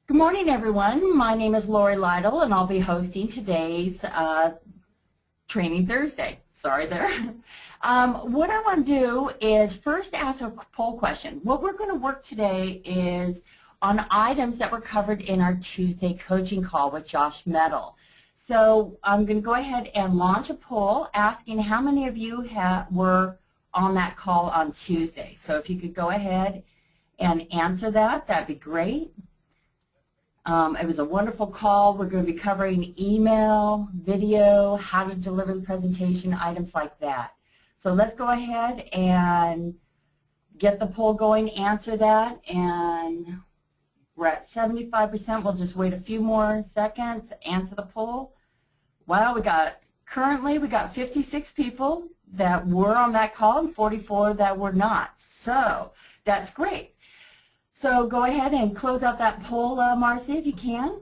Good morning, everyone. My name is Lytle, and I'll be hosting today's Training Thursday. Sorry there. What I want to do is first ask a poll question. What we're going to work today is on items that were covered in our Tuesday coaching call with Josh Mettle. So I'm going to go ahead and launch a poll asking how many of you were on that call on Tuesday. So if you could go ahead and answer that, that'd be great. It was a wonderful call. We're going to be covering email, video, how to deliver the presentation, items like that. So let's go ahead and get the poll going, answer that, and we're at 75%. We'll just wait a few more seconds, answer the poll. Wow, currently we got 56 people that were on that call and 44 that were not. So that's great. So go ahead and close out that poll, Marcy, if you can.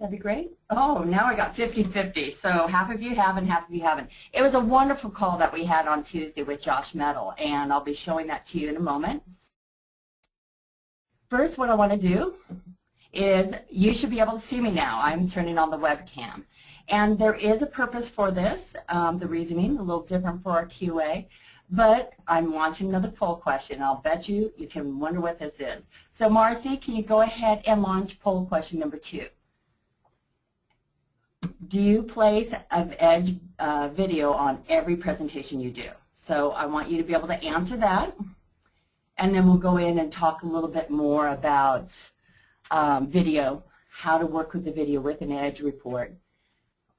That'd be great. Oh, now I got 50-50. So half of you have and half of you haven't. It was a wonderful call that we had on Tuesday with Josh Mettle, and I'll be showing that to you in a moment. First, what I want to do is you should be able to see me now. I'm turning on the webcam. And there is a purpose for this, the reasoning, a little different for our QA. But I'm launching another poll question. I'll bet you can wonder what this is. So Marcy, can you go ahead and launch poll question number 2? Do you place an Edge video on every presentation you do? So I want you to be able to answer that. And then we'll go in and talk a little bit more about video, how to work with the video with an Edge report.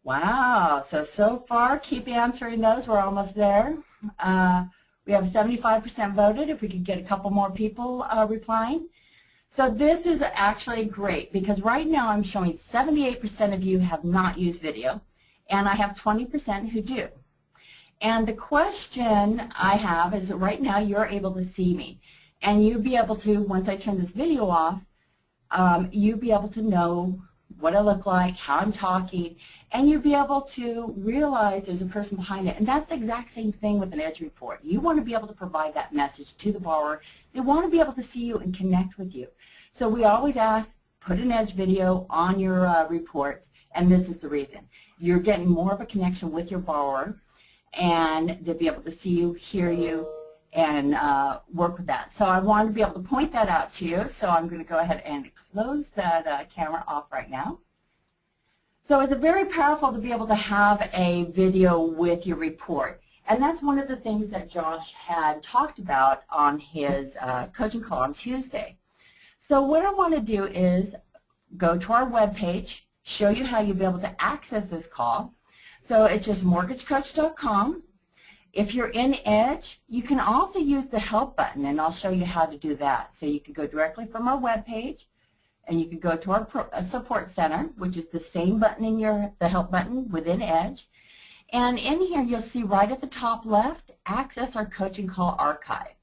Wow, so far, keep answering those. We're almost there. We have 75% voted. If we could get a couple more people replying. So this is actually great because right now I'm showing 78% of you have not used video, and I have 20% who do. And the question I have is that right now you're able to see me, and you'll be able to, once I turn this video off, you'll be able to know what I look like, how I'm talking, and you'll be able to realize there's a person behind it. And that's the exact same thing with an Edge report. You want to be able to provide that message to the borrower. They want to be able to see you and connect with you. So we always ask, put an Edge video on your reports, and this is the reason. You're getting more of a connection with your borrower, and they'll be able to see you, hear you, and work with that. So I wanted to be able to point that out to you, so I'm going to go ahead and close that camera off right now. So it's very powerful to be able to have a video with your report, and that's one of the things that Josh had talked about on his coaching call on Tuesday. So what I want to do is go to our webpage, show you how you'll be able to access this call. So it's just mortgagecoach.com. If you're in Edge, you can also use the help button, and I'll show you how to do that. So you can go directly from our web page, and you can go to our support center, which is the same button in the help button within Edge. And in here, you'll see right at the top left, access our coaching call archive.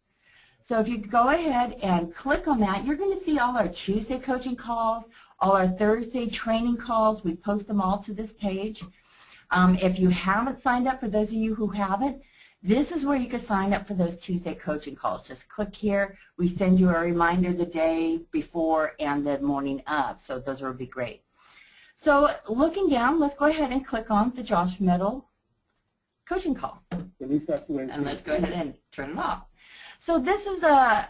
So if you go ahead and click on that, you're going to see all our Tuesday coaching calls, all our Thursday training calls. We post them all to this page. If you haven't signed up, for those of you who haven't, this is where you can sign up for those Tuesday coaching calls. Just click here. We send you a reminder the day before and the morning of. So those would be great. So looking down, let's go ahead and click on the Josh Mettle coaching call. And let's go ahead and turn it off. So this is the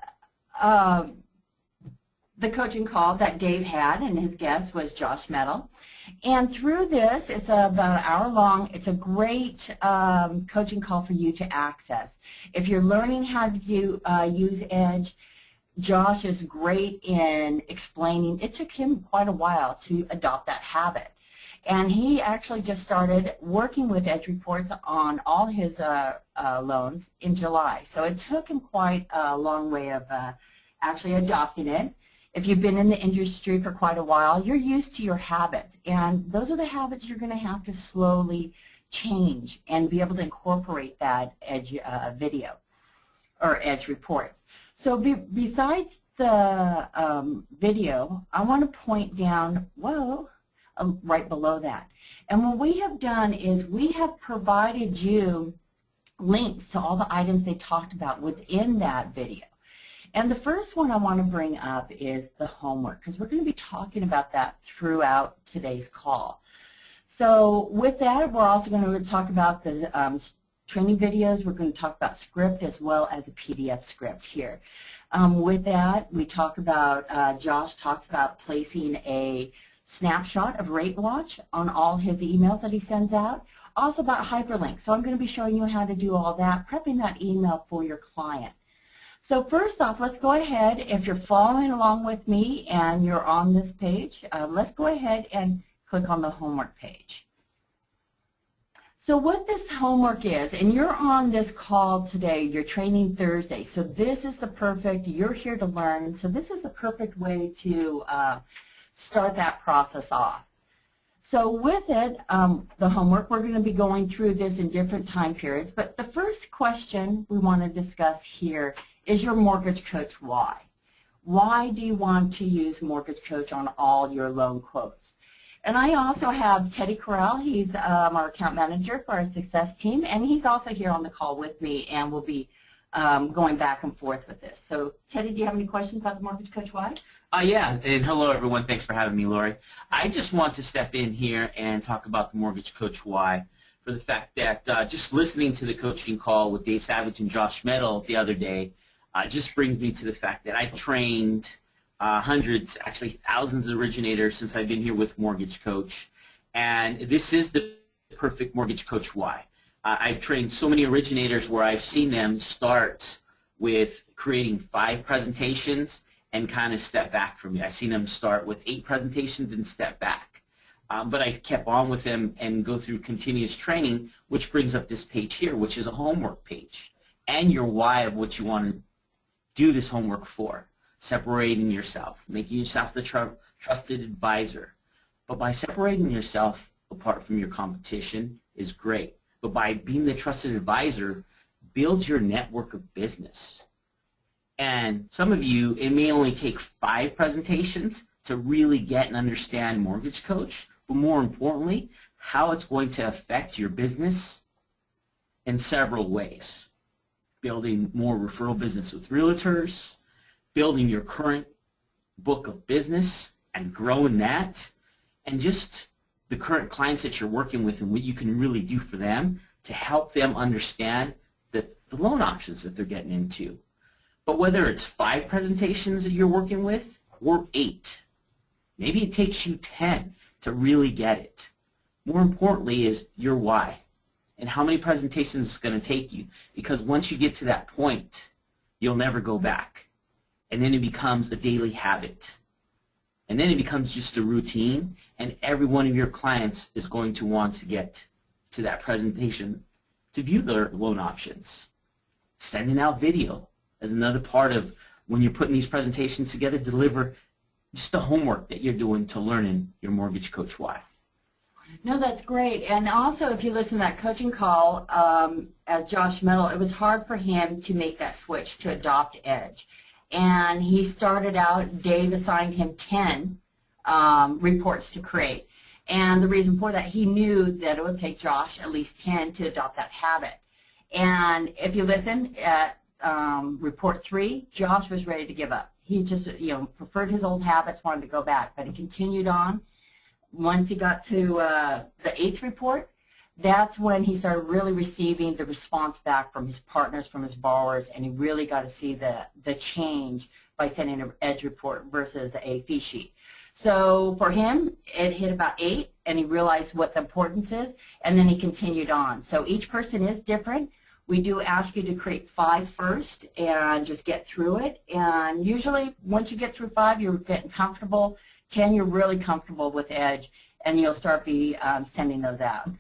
coaching call that Dave had, and his guest was Josh Mettle. And through this, it's about an hour long. It's a great coaching call for you to access. If you're learning how to use Edge, Josh is great in explaining. It took him quite a while to adopt that habit. And he actually just started working with Edge reports on all his loans in July. So it took him quite a long way of actually adopting it. If you've been in the industry for quite a while, you're used to your habits, and those are the habits you're going to have to slowly change and be able to incorporate that Edge video or Edge reports. So besides the video, I want to point down, right below that. And what we have done is we have provided you links to all the items they talked about within that video. And the first one I want to bring up is the homework, because we're going to be talking about that throughout today's call. So with that, we're also going to talk about the training videos. We're going to talk about script as well as a PDF script here. With that, we talk about, Josh talks about placing a snapshot of Rate Watch on all his emails that he sends out. Also about hyperlinks. So I'm going to be showing you how to do all that, prepping that email for your client. So first off, let's go ahead, if you're following along with me and you're on this page, let's go ahead and click on the homework page. So what this homework is, and you're on this call today, you're training Thursday, so this is the perfect, you're here to learn, so this is the perfect way to start that process off. So with it, the homework, we're going to be going through this in different time periods, but the first question we want to discuss here is your mortgage coach why. Why do you want to use Mortgage Coach on all your loan quotes? And I also have Teddy Corral. He's our account manager for our success team, and he's also here on the call with me, and we'll be going back and forth with this. So Teddy, do you have any questions about the Mortgage Coach why? Yeah, and hello everyone. Thanks for having me, Lori. I just want to step in here and talk about the Mortgage Coach why, for the fact that just listening to the coaching call with Dave Savage and Josh Metal the other day just brings me to the fact that I've trained hundreds, actually thousands of originators since I've been here with Mortgage Coach, and this is the perfect Mortgage Coach why. I've trained so many originators where I've seen them start with creating 5 presentations and kind of step back from me. I've seen them start with 8 presentations and step back. But I kept on with them and go through continuous training, which brings up this page here, which is a homework page, and your why of what you want to do this homework for. Separating yourself, making yourself the trusted advisor. But by separating yourself apart from your competition is great. But by being the trusted advisor, build your network of business. And some of you, it may only take 5 presentations to really get and understand Mortgage Coach, but more importantly, how it's going to affect your business in several ways. Building more referral business with realtors, building your current book of business and growing that, and just the current clients that you're working with and what you can really do for them to help them understand the loan options that they're getting into. But whether it's 5 presentations that you're working with or 8, maybe it takes you 10 to really get it. More importantly is your why and how many presentations it's going to take you, because once you get to that point, you'll never go back. And then it becomes a daily habit. And then it becomes just a routine, and every one of your clients is going to want to get to that presentation to view their loan options. Sending out video is another part of when you're putting these presentations together. Deliver just the homework that you're doing to learning your Mortgage Coach why. No, that's great. And also, if you listen to that coaching call, as Josh Metal, it was hard for him to make that switch to adopt Edge. And he started out, Dave assigned him 10 reports to create. And the reason for that, he knew that it would take Josh at least 10 to adopt that habit. And if you listen at report 3, Josh was ready to give up. He just, preferred his old habits, wanted to go back, but he continued on. Once he got to the 8th report, that's when he started really receiving the response back from his partners, from his borrowers, and he really got to see the change by sending an Edge report versus a fee sheet. So for him, it hit about 8, and he realized what the importance is, and then he continued on. So each person is different. We do ask you to create 5 first and just get through it. And usually, once you get through 5, you're getting comfortable. 10, you're really comfortable with Edge, and you'll start sending those out.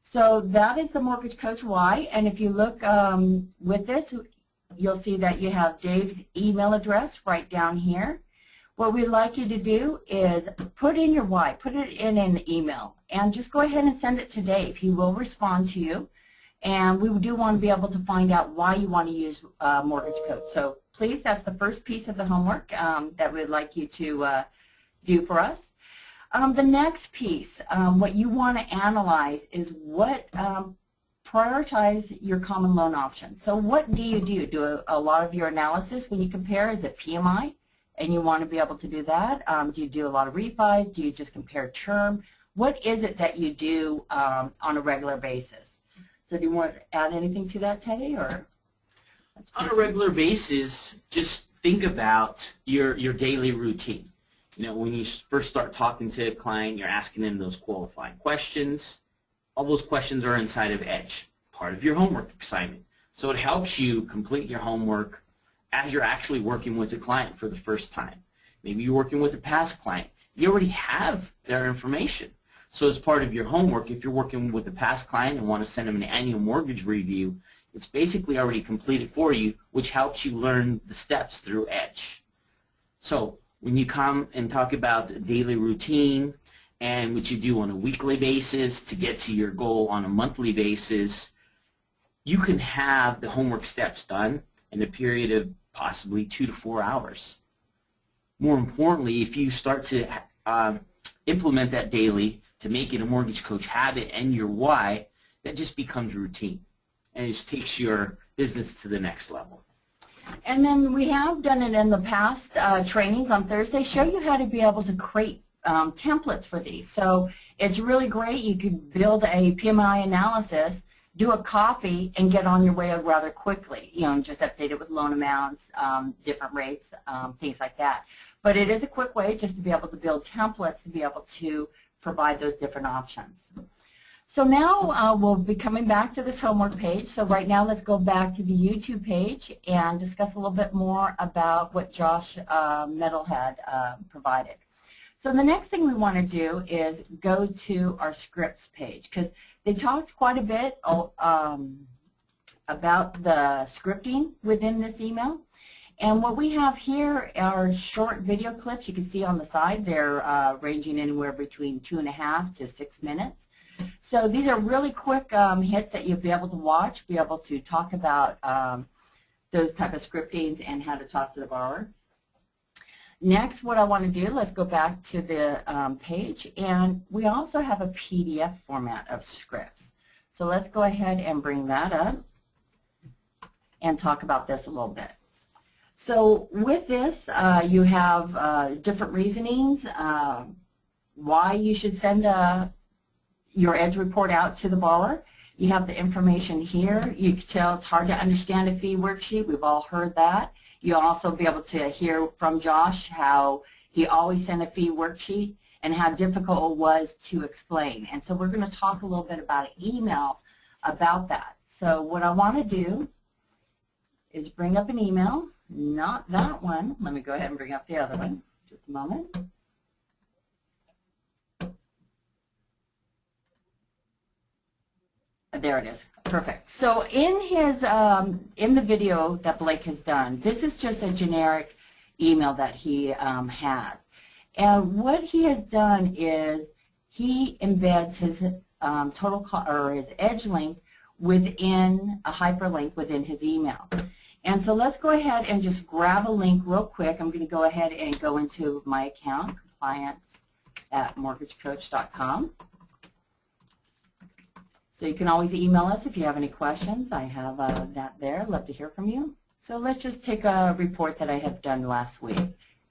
So that is the Mortgage Coach why. And if you look with this, you'll see that you have Dave's email address right down here. What we'd like you to do is put in your why, put it in an email, and just go ahead and send it to Dave. He will respond to you. And we do want to be able to find out why you want to use Mortgage Coach. So please, that's the first piece of the homework that we'd like you to do for us. The next piece, what you want to analyze is what prioritize your common loan options. So what do you do? Do a lot of your analysis when you compare? Is it PMI? And you want to be able to do that? Do you do a lot of refis? Do you just compare term? What is it that you do on a regular basis? So do you want to add anything to that, Teddy? Or on a regular basis, just think about your daily routine. You know, when you first start talking to a client, you're asking them those qualifying questions. All those questions are inside of Edge, part of your homework assignment. So it helps you complete your homework as you're actually working with a client for the first time. Maybe you're working with a past client. You already have their information. So as part of your homework, if you're working with a past client and want to send them an annual mortgage review, it's basically already completed for you, which helps you learn the steps through Edge. So when you come and talk about daily routine and what you do on a weekly basis to get to your goal on a monthly basis, you can have the homework steps done in a period of possibly 2 to 4 hours. More importantly, if you start to implement that daily to make it a mortgage coach habit and your why, that just becomes routine and it just takes your business to the next level. And then we have done it in the past trainings on Thursday, show you how to be able to create templates for these. So it's really great. You could build a PMI analysis, do a copy, and get on your way rather quickly. You know, just update it with loan amounts, different rates, things like that. But it is a quick way just to be able to build templates to be able to provide those different options. So now we'll be coming back to this homework page. So right now let's go back to the YouTube page and discuss a little bit more about what Josh Metal had provided. So the next thing we want to do is go to our scripts page because they talked quite a bit about the scripting within this email. And what we have here are short video clips. You can see on the side they're ranging anywhere between 2.5 to 6 minutes. So these are really quick hits that you'll be able to watch, be able to talk about those type of scriptings and how to talk to the borrower. Next, what I want to do, let's go back to the page, and we also have a PDF format of scripts. So let's go ahead and bring that up and talk about this a little bit. So with this, you have different reasonings, why you should send your Edge report out to the borrower. You have the information here. You can tell it's hard to understand a fee worksheet. We've all heard that. You'll also be able to hear from Josh how he always sent a fee worksheet and how difficult it was to explain. And so we're going to talk a little bit about an email about that. So what I want to do is bring up an email, not that one. Let me go ahead and bring up the other one. Just a moment. There it is. Perfect. So in his in the video that Blake has done, this is just a generic email that he has. And what he has done is he embeds his his Edge link within a hyperlink within his email. And so let's go ahead and just grab a link real quick. I'm going to go ahead and go into my account, compliance@mortgagecoach.com. So you can always email us if you have any questions. I have that there. Love to hear from you. So let's just take a report that I had done last week.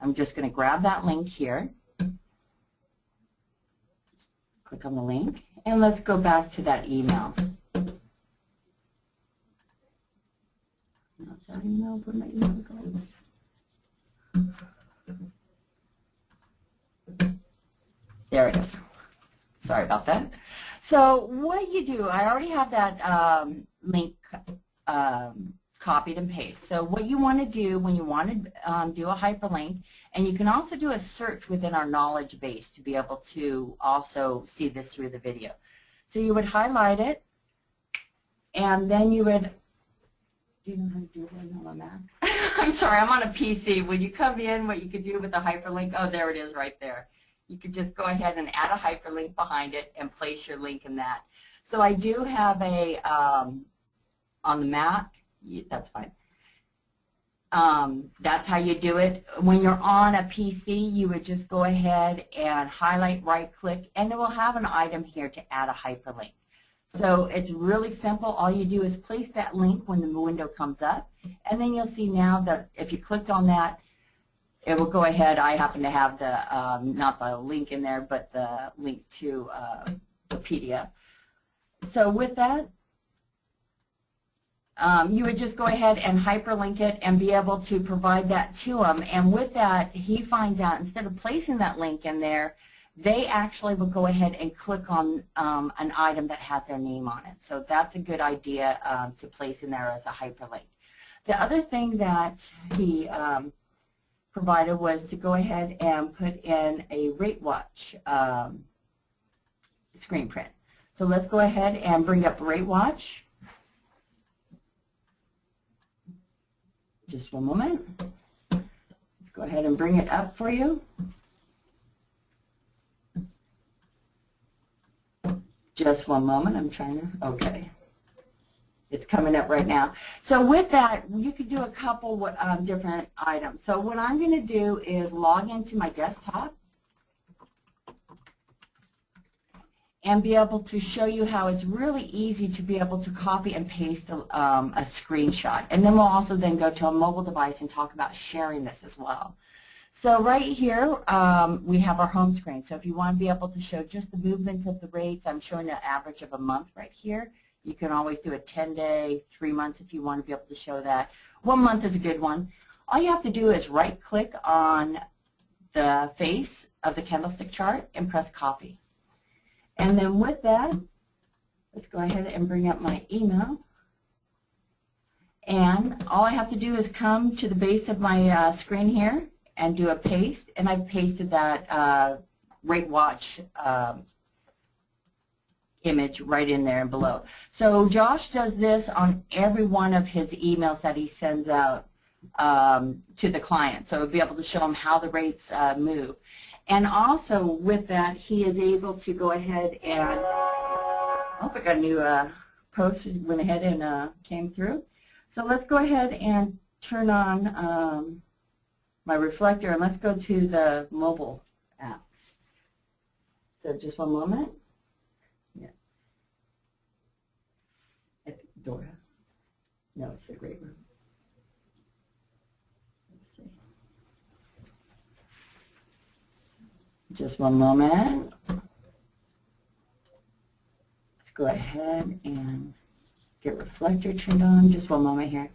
I'm just going to grab that link here. Click on the link, and let's go back to that email. Not that email, where my email goes. There it is. Sorry about that. So what you do, I already have that link copied and pasted. So what you want to do when you want to do a hyperlink, and you can also do a search within our knowledge base to be able to also see this through the video. So you would highlight it, and then you would, do you know how to do it on a Mac? I'm sorry, I'm on a PC. When you come in, what you could do with the hyperlink, oh, there it is right there. You could just go ahead and add a hyperlink behind it and place your link in that. So I do have a, on the Mac, that's fine. That's how you do it. When you're on a PC, you would just go ahead and highlight, right-click, and it will have an item here to add a hyperlink. So it's really simple. All you do is place that link when the window comes up, and then you'll see now that if you clicked on that, it will go ahead. I happen to have the, not the link in there, but the link to the PDF. So with that, you would just go ahead and hyperlink it and be able to provide that to him. And with that, he finds out instead of placing that link in there, they actually will go ahead and click on an item that has their name on it. So that's a good idea to place in there as a hyperlink. The other thing that he provided was to go ahead and put in a rate watch screen print. So let's go ahead and bring up rate watch. Just one moment. Let's go ahead and bring it up for you. Just one moment. I'm trying to, okay. It's coming up right now. So with that, you could do a couple different items. So what I'm going to do is log into my desktop and be able to show you how it's really easy to be able to copy and paste a screenshot. And then we'll also then go to a mobile device and talk about sharing this as well. So right here, we have our home screen. So if you want to be able to show just the movements of the rates, I'm showing an average of a month right here. You can always do a 10-day, 3 months if you want to be able to show that. 1 month is a good one. All you have to do is right-click on the face of the candlestick chart and press copy. And then with that, let's go ahead and bring up my email. And all I have to do is come to the base of my screen here and do a paste. And I've pasted that rate watch image right in there and below. So Josh does this on every one of his emails that he sends out to the client. So we'll be able to show him how the rates move. And also with that, he is able to go ahead and, oh, I got a new post, went ahead and came through. So let's go ahead and turn on my reflector, and let's go to the mobile app. So just one moment. Yeah. Dora. No, it's the great room. Let's see. Just one moment. Let's go ahead and get reflector turned on. Just one moment here.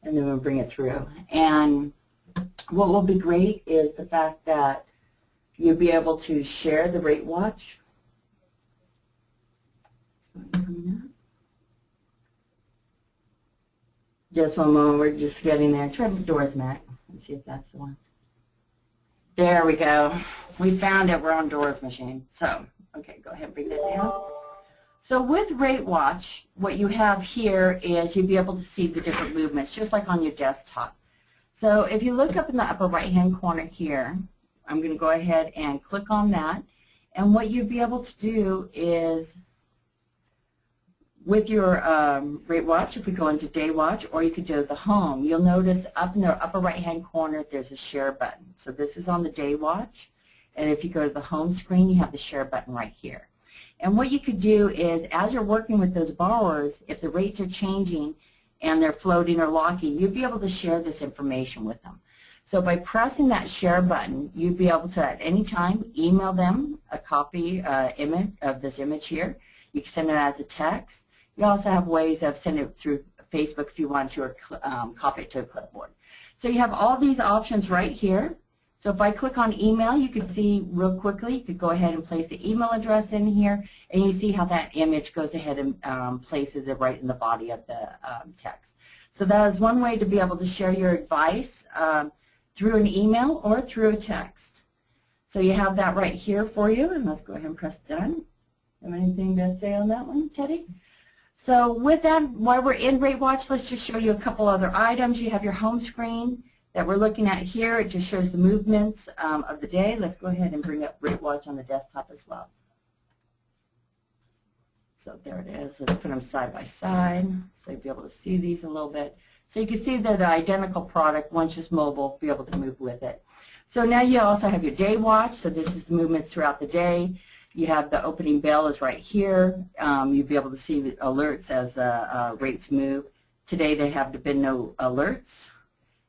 And then we'll bring it through. And what will be great is the fact that you'll be able to share the rate watch. Just one moment, we're just getting there. Try Doors Mac. Let's see if that's the one. There we go. We found it. We're on Dora's machine. So, okay, go ahead and bring that down. So with Rate Watch, what you have here is you'll be able to see the different movements, just like on your desktop. So if you look up in the upper right-hand corner here, I'm going to go ahead and click on that. And what you'll be able to do is, with your Rate Watch, if we go into Day Watch, or you could do the Home, you'll notice up in the upper right-hand corner there's a Share button. So this is on the Day Watch. And if you go to the Home screen, you have the Share button right here. And what you could do is, as you're working with those borrowers, if the rates are changing and they're floating or locking, you'd be able to share this information with them. So by pressing that Share button, you'd be able to, at any time, email them a copy image of this image here. You can send it as a text. You also have ways of sending it through Facebook if you want to, or copy it to a clipboard. So you have all these options right here. So if I click on email, you can see real quickly, you could go ahead and place the email address in here, and you see how that image goes ahead and places it right in the body of the text. So that is one way to be able to share your advice through an email or through a text. So you have that right here for you, and let's go ahead and press done. Have anything to say on that one, Teddy? So with that, while we're in Rate Watch, let's just show you a couple other items. You have your home screen that we're looking at here. It just shows the movements of the day. Let's go ahead and bring up Rate Watch on the desktop as well. So there it is. Let's put them side by side so you'll be able to see these a little bit. So you can see they're the identical product. One's just mobile, be able to move with it. So now you also have your Day Watch. So this is the movements throughout the day. You have the opening bell is right here. You'll be able to see the alerts as rates move. Today there have been no alerts.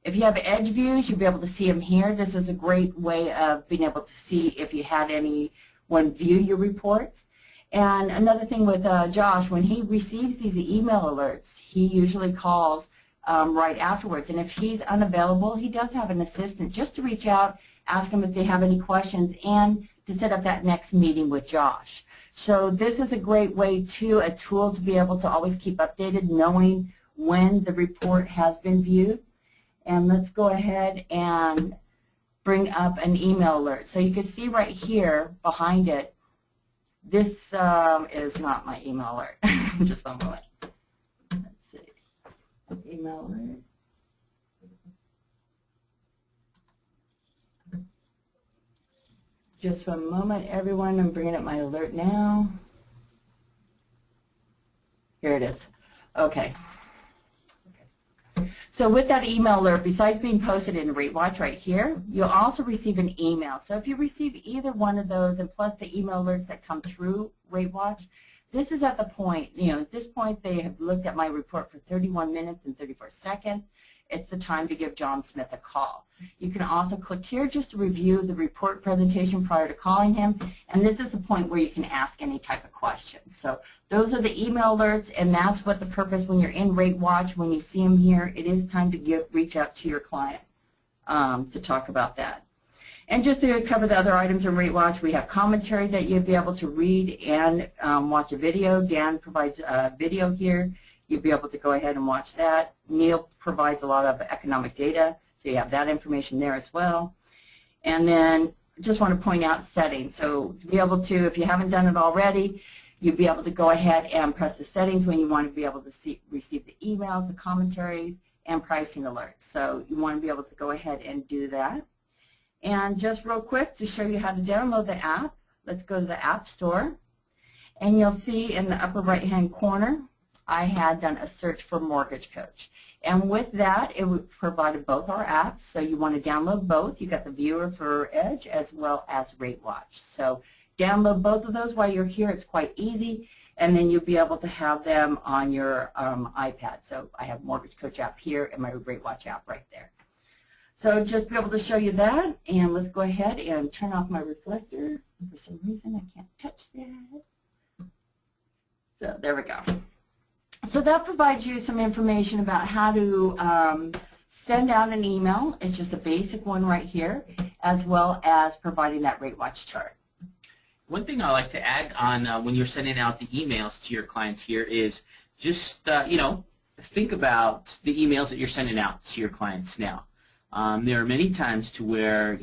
If you have edge views, you'll be able to see them here. This is a great way of being able to see if you had anyone view your reports. And another thing with Josh, when he receives these email alerts, he usually calls right afterwards. And if he's unavailable, he does have an assistant just to reach out, ask them if they have any questions, and to set up that next meeting with Josh. So this is a great way a tool to be able to always keep updated, knowing when the report has been viewed. And let's go ahead and bring up an email alert. So you can see right here behind it, this is not my email alert. Just one moment. Let's see. Email alert. Just one moment, everyone. I'm bringing up my alert now. Here it is. Okay. So with that email alert, besides being posted in RateWatch right here, you'll also receive an email. So if you receive either one of those, and plus the email alerts that come through RateWatch, this is at the point, at this point they have looked at my report for 31 minutes and 34 seconds. It's the time to give John Smith a call. You can also click here just to review the report presentation prior to calling him, and this is the point where you can ask any type of questions. So those are the email alerts, and that's what the purpose when you're in RateWatch, when you see them here, it is time to reach out to your client to talk about that. And just to cover the other items in RateWatch, we have commentary that you'll be able to read and watch a video. Dan provides a video here. You'll be able to go ahead and watch that. Neil provides a lot of economic data, so you have that information there as well. And then just want to point out settings. So to be able to, if you haven't done it already, you'll be able to go ahead and press the settings when you want to be able to receive the emails, the commentaries, and pricing alerts. So you want to be able to go ahead and do that. And just real quick to show you how to download the app, let's go to the App Store. And you'll see in the upper right-hand corner, I had done a search for Mortgage Coach. And with that, it provided both our apps. So you want to download both. You got the viewer for Edge as well as RateWatch. So download both of those while you're here. It's quite easy. And then you'll be able to have them on your iPad. So I have Mortgage Coach app here and my RateWatch app right there. So just be able to show you that. And let's go ahead and turn off my reflector. For some reason, I can't touch that. So there we go. So that provides you some information about how to send out an email. It's just a basic one right here, as well as providing that RateWatch chart. One thing I like to add on when you're sending out the emails to your clients here is just, think about the emails that you're sending out to your clients now. There are many times to where,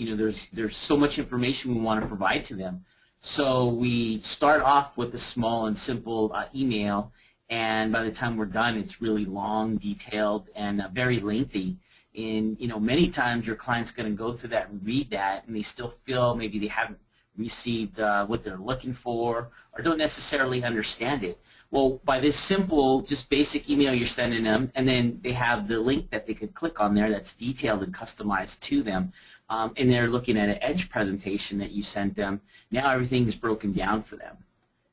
there's so much information we want to provide to them. So we start off with a small and simple email, and by the time we're done, it's really long, detailed, and very lengthy. And many times your client's going to go through that and read that, and they still feel maybe they haven't received what they're looking for, or don't necessarily understand it. Well, by this simple, just basic email you're sending them, and then they have the link that they could click on there that's detailed and customized to them, and they're looking at an Edge presentation that you sent them. Now everything is broken down for them.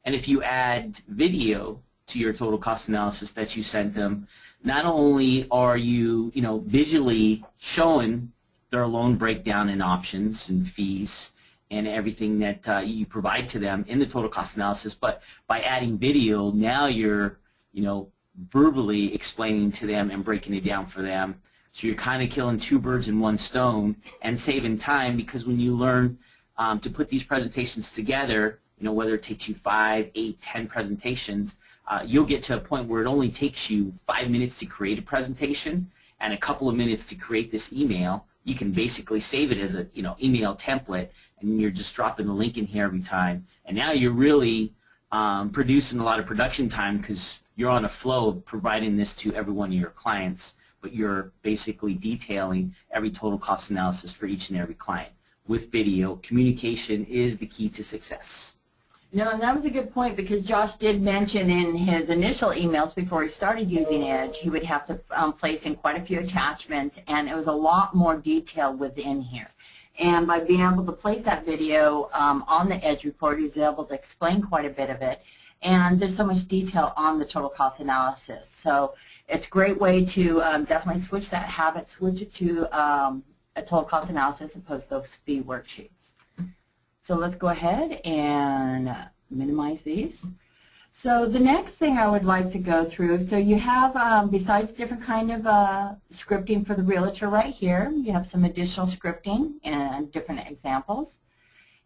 And if you add video to your total cost analysis that you sent them, not only are you, visually showing their loan breakdown and options and fees and everything that you provide to them in the total cost analysis, but by adding video, now you're, verbally explaining to them and breaking it down for them. So you're kind of killing two birds in one stone and saving time, because when you learn to put these presentations together, whether it takes you 5, 8, 10 presentations, you'll get to a point where it only takes you 5 minutes to create a presentation and a couple of minutes to create this email. You can basically save it as a email template, and you're just dropping the link in here every time. And now you're really producing a lot of production time, because you're on a flow of providing this to every one of your clients, but you're basically detailing every total cost analysis for each and every client. With video, communication is the key to success. No, and that was a good point, because Josh did mention in his initial emails before he started using Edge, he would have to place in quite a few attachments, and it was a lot more detail within here. And by being able to place that video on the EDGE report, he was able to explain quite a bit of it. And there's so much detail on the total cost analysis. So it's a great way to definitely switch that habit, switch it to a total cost analysis and post those fee worksheets. So let's go ahead and minimize these. So the next thing I would like to go through, so you have, besides different kind of scripting for the realtor right here, you have some additional scripting and different examples.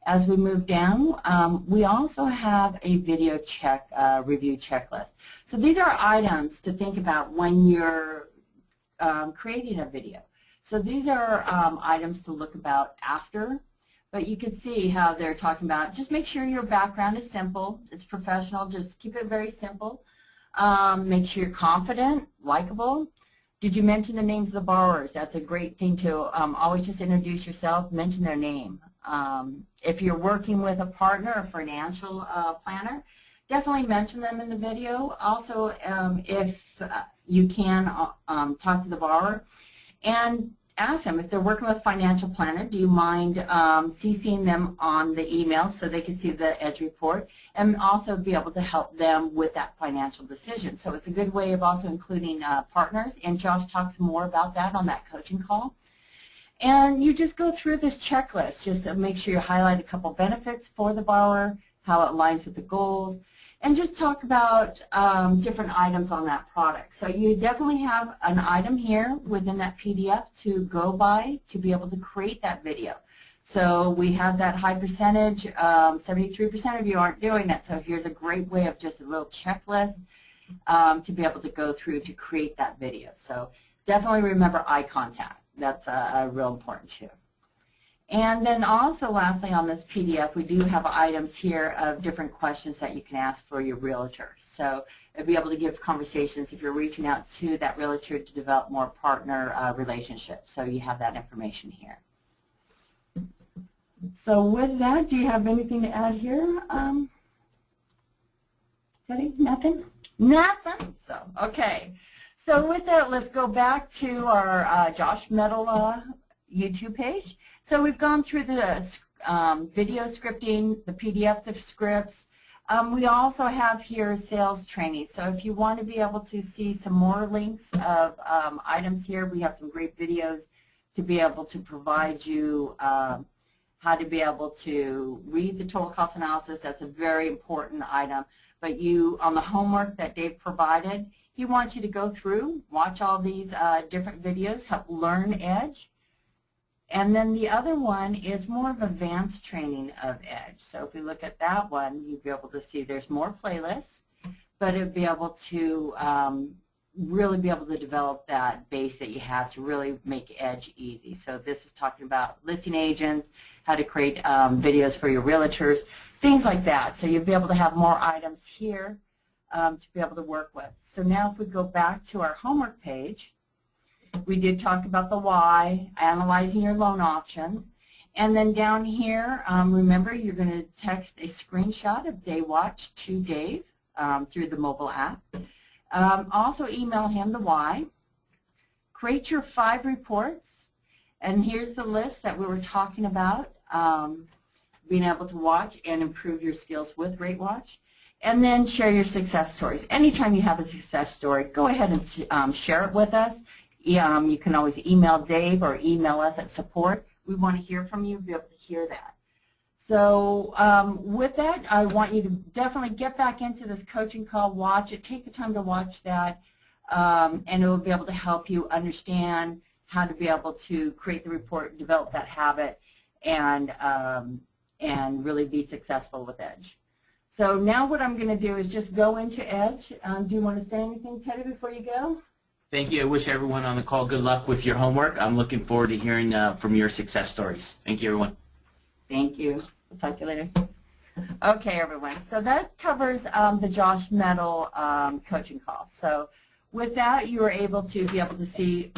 As we move down, we also have a video review checklist. So these are items to think about when you're creating a video. So these are items to look about after. But you can see how they're talking about, just make sure your background is simple, it's professional, just keep it very simple. Make sure you're confident, likable. Did you mention the names of the borrowers? That's a great thing to always just introduce yourself, mention their name. If you're working with a partner or financial planner, definitely mention them in the video. Also, if you can, talk to the borrower and ask them if they're working with a financial planner, do you mind CCing them on the email so they can see the EDGE report and also be able to help them with that financial decision. So it's a good way of also including partners, and Josh talks more about that on that coaching call. And you just go through this checklist, just to make sure you highlight a couple benefits for the borrower, how it aligns with the goals, and just talk about different items on that product. So you definitely have an item here within that PDF to go by to be able to create that video. So we have that high percentage, 73% of you aren't doing it. So here's a great way of just a little checklist to be able to go through to create that video. So definitely remember eye contact. That's real important too. And then also lastly on this PDF, we do have items here of different questions that you can ask for your realtor. So you'll be able to give conversations if you're reaching out to that realtor to develop more partner relationships. So you have that information here. So with that, do you have anything to add here? Teddy, nothing? Nothing? So, okay. So with that, let's go back to our Josh Metal YouTube page. So we've gone through the video scripting, the PDF of scripts. We also have here sales training. So if you want to be able to see some more links of items here, we have some great videos to be able to provide you how to be able to read the total cost analysis. That's a very important item. But you, on the homework that Dave provided, he wants you to go through, watch all these different videos, help learn EDGE. And then the other one is more of advanced training of EDGE. So if we look at that one, you'll be able to see there's more playlists, but it'll be able to really be able to develop that base that you have to really make EDGE easy. So this is talking about listing agents, how to create videos for your realtors, things like that. So you'll be able to have more items here to be able to work with. So now if we go back to our homework page, we did talk about the why, analyzing your loan options. And then down here, remember, you're going to text a screenshot of Day Watch to Dave through the mobile app. Also email him the why. Create your 5 reports. And here's the list that we were talking about, being able to watch and improve your skills with Rate Watch. And then share your success stories. Anytime you have a success story, go ahead and share it with us. You can always email Dave or email us at support. We want to hear from you, be able to hear that. So with that, I want you to definitely get back into this coaching call, watch it, take the time to watch that, and it will be able to help you understand how to be able to create the report, develop that habit, and really be successful with EDGE. So now what I'm going to do is just go into EDGE. Do you want to say anything, Teddy, before you go? Thank you. I wish everyone on the call good luck with your homework. I'm looking forward to hearing from your success stories. Thank you, everyone. Thank you. We'll talk to you later. Okay, everyone. So that covers the Josh Metal coaching call. So with that, you were able to see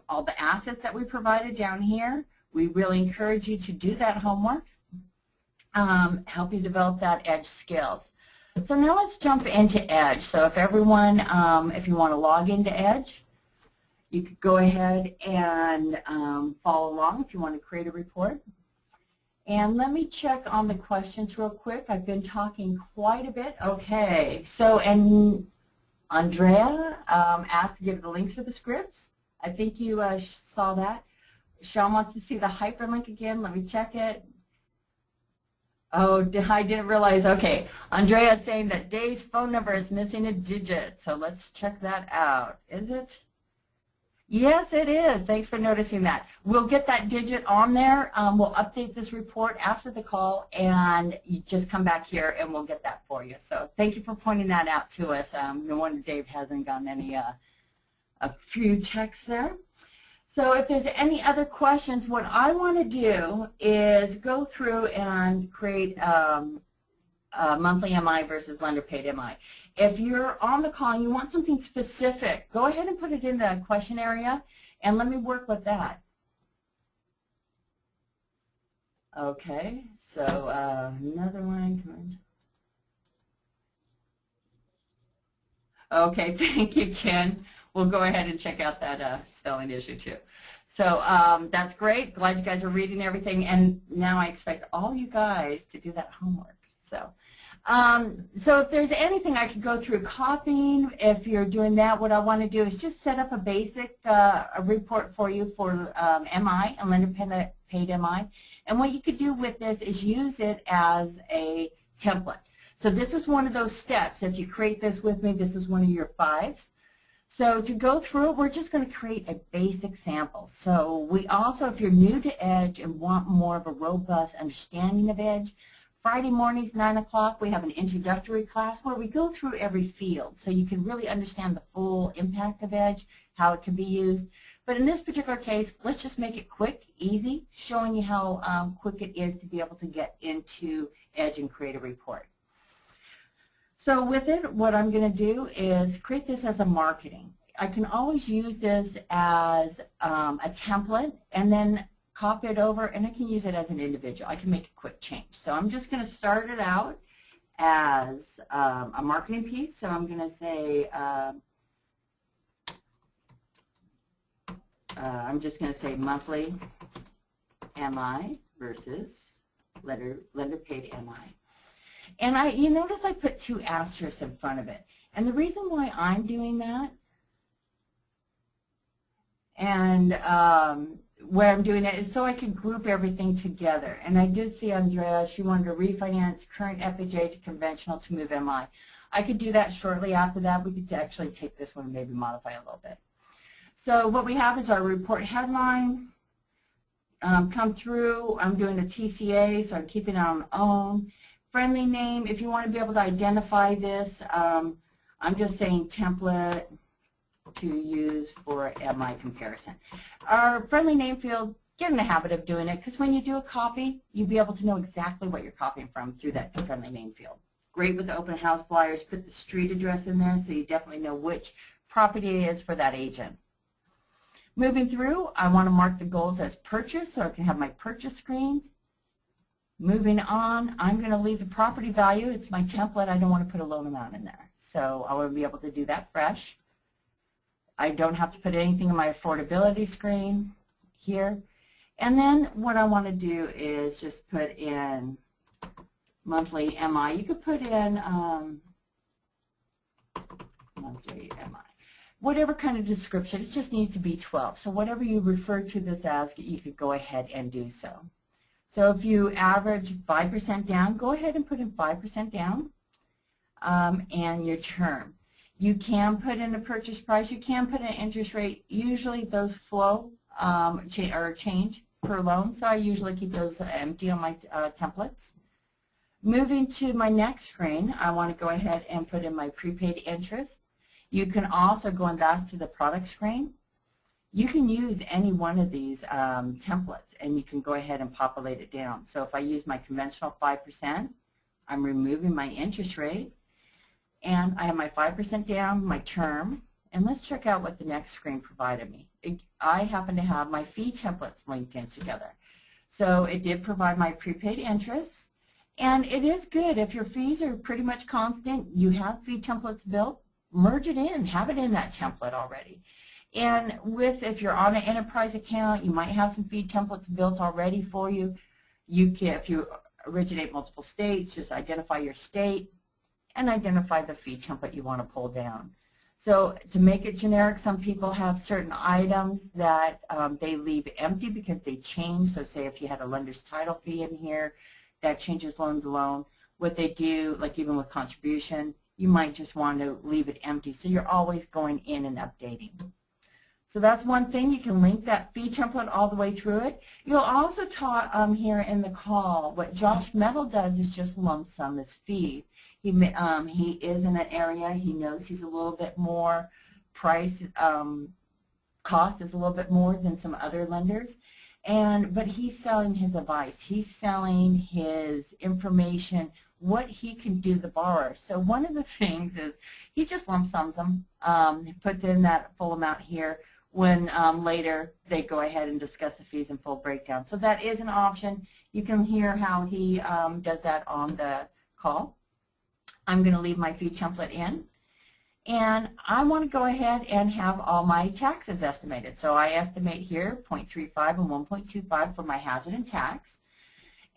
all the assets that we provided down here. We really encourage you to do that homework, help you develop that EDGE skills. So now let's jump into EDGE. So if everyone, if you want to log into EDGE, you could go ahead and follow along if you want to create a report. And let me check on the questions real quick. I've been talking quite a bit. Okay, so, and Andrea asked to give the links for the scripts. I think you saw that. Sean wants to see the hyperlink again. Let me check it. Oh, I didn't realize. Okay, Andrea is saying that Dave's phone number is missing a digit. So let's check that out. Is it? Yes, it is. Thanks for noticing that. We'll get that digit on there. We'll update this report after the call, and you just come back here and we'll get that for you. So thank you for pointing that out to us. No wonder Dave hasn't gotten any a few texts there. So if there's any other questions, what I want to do is go through and create monthly MI versus lender paid MI. If you're on the call and you want something specific, go ahead and put it in the question area and let me work with that. Okay, so another one. Okay, thank you, Ken. We'll go ahead and check out that spelling issue too. So that's great. Glad you guys are reading everything, and now I expect all you guys to do that homework. So if there's anything I could go through copying, if you're doing that, what I want to do is just set up a basic a report for you for MI and lender paid MI. And what you could do with this is use it as a template. So this is one of those steps. If you create this with me, this is one of your 5s. So to go through it, we're just going to create a basic sample. So we also, if you're new to Edge and want more of a robust understanding of Edge, Friday mornings, 9 o'clock, we have an introductory class where we go through every field so you can really understand the full impact of Edge, how it can be used. But in this particular case, let's just make it quick, easy, showing you how quick it is to be able to get into Edge and create a report. So with it, what I'm going to do is create this as a marketing. I can always use this as a template and then copy it over, and I can use it as an individual. I can make a quick change. So I'm just going to start it out as a marketing piece. So I'm going to say, I'm just going to say monthly MI versus lender paid MI. And you notice I put 2 asterisks in front of it. And the reason why I'm doing that, and where I'm doing it is so I can group everything together. And I did see Andrea, she wanted to refinance current FHA to conventional to move MI. I could do that shortly after that. We could actually take this one and maybe modify a little bit. So what we have is our report headline. Come through, I'm doing a TCA, so I'm keeping it on own. Friendly name, if you want to be able to identify this, I'm just saying template to use for MI comparison. Our friendly name field, get in the habit of doing it, because when you do a copy, you'll be able to know exactly what you're copying from through that friendly name field. Great with the open house flyers, put the street address in there so you definitely know which property it is for that agent. Moving through, I want to mark the goals as purchase so I can have my purchase screens. Moving on, I'm going to leave the property value. It's my template. I don't want to put a loan amount in there. So I want to be able to do that fresh. I don't have to put anything in my affordability screen here. And then what I want to do is just put in monthly MI. You could put in monthly MI. Whatever kind of description, it just needs to be 12. So whatever you refer to this as, you could go ahead and do so. So if you average 5% down, go ahead and put in 5% down and your term. You can put in a purchase price. You can put in an interest rate. Usually those flow or change per loan, so I usually keep those empty on my templates. Moving to my next screen, I want to go ahead and put in my prepaid interest. You can also, going back to the product screen, you can use any one of these templates and you can go ahead and populate it down. So if I use my conventional 5%, I'm removing my interest rate and I have my 5% down, my term, and let's check out what the next screen provided me. I happen to have my fee templates linked in together. So it did provide my prepaid interest, and it is good if your fees are pretty much constant, you have fee templates built, merge it in, have it in that template already. And if you're on an enterprise account, you might have some fee templates built already for you. You can, if you originate multiple states, just identify your state and identify the fee template you want to pull down. So to make it generic, some people have certain items that they leave empty because they change. So say if you had a lender's title fee in here, that changes loan to loan. What they do, like even with contribution, you might just want to leave it empty. So you're always going in and updating. So that's one thing. You can link that fee template all the way through it. You'll also taught here in the call, what Josh Metal does is just lump sum his fees. He is in an area, he knows he's a little bit more price, cost is a little bit more than some other lenders. But he's selling his advice. He's selling his information, what he can do the borrower. So one of the things is he just lump sums them. He puts in that full amount here when later they go ahead and discuss the fees in full breakdown. So that is an option. You can hear how he does that on the call. I'm going to leave my fee template in. And I want to go ahead and have all my taxes estimated. So I estimate here 0.35 and 1.25 for my hazard and tax.